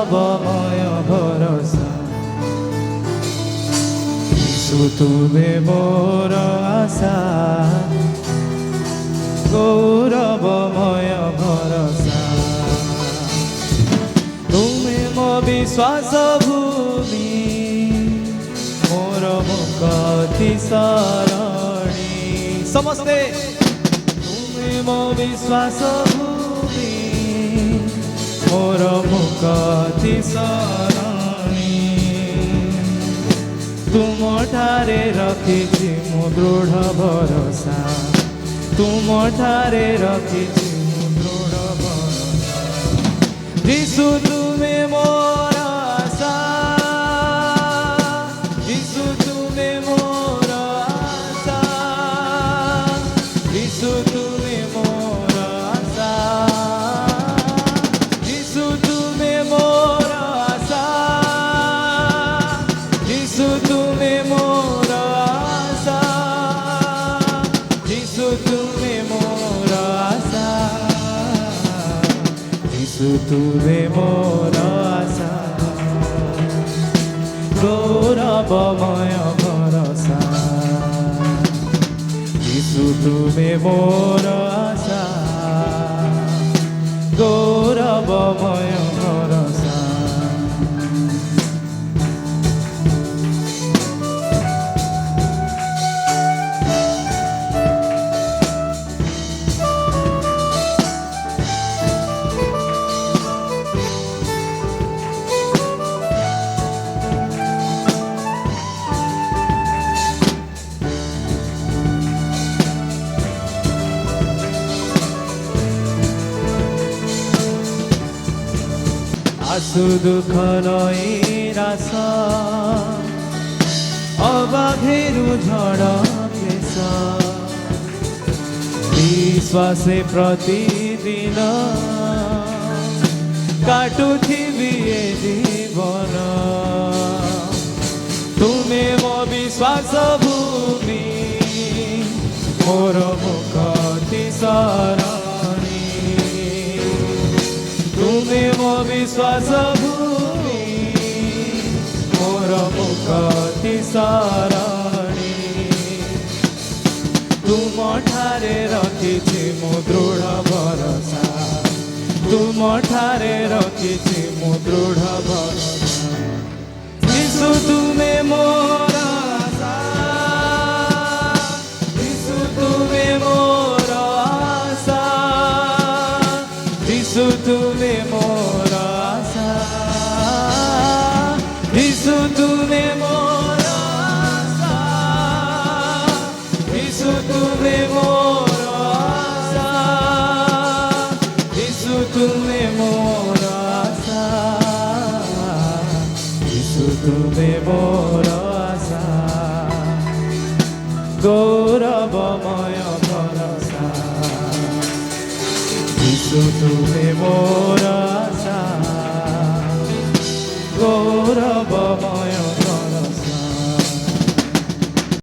গৌরবময় ভরসা যিশু তুমি মোর আশা গৌরবময় ভরসা তুমি মো বিশ্বাস ভূমি মোর মুক্তি শরणी समस्ते তুমি মো বিশ্বাস ভূমি মোর মুক্তি শরणी तुमठारे रखिछि मु दृढ़ भरोसा तुमठारे रखिछि मु दृढ़ भरोसा यीशु तुमे मोर आशा यीशु तुमे मोर आशा यीशु तुमे मोर आशा यीशु तुमे मोर आशा यीशु तुमे मोर आशा यीशु तुमे मोर आशा यीशु तुमे मोर आशा गौरवमय भरोसा यीशु तुमे मोर आशा गौरवमय भरोसा आसु दुख नैरास अबाधेरु झड़ क्लेश विश्वासे प्रतिदिन काटुथिबि ए जीवन तुमे मो विश्वास भूमि मोर मुक्ति शरणी तुमे मो विश्वास भूमि मोर मुक्ति शरणी तुमठारे रखिछि मु दृढ़ भरोसा तुमठारे रखिछि मु दृढ़ भरोसा यीशु तुमे मोर आशा यीशु तुमे मोर आशा यीशु तुमे मोर आशा यीशु तुमे मोर आशा यीशु तुमे मोर आशा यीशु तुमे मोर आशा यीशु तुमे मोर आशा गौरवमय भरोसा यीशु तुमे मोर आशा गौरवमय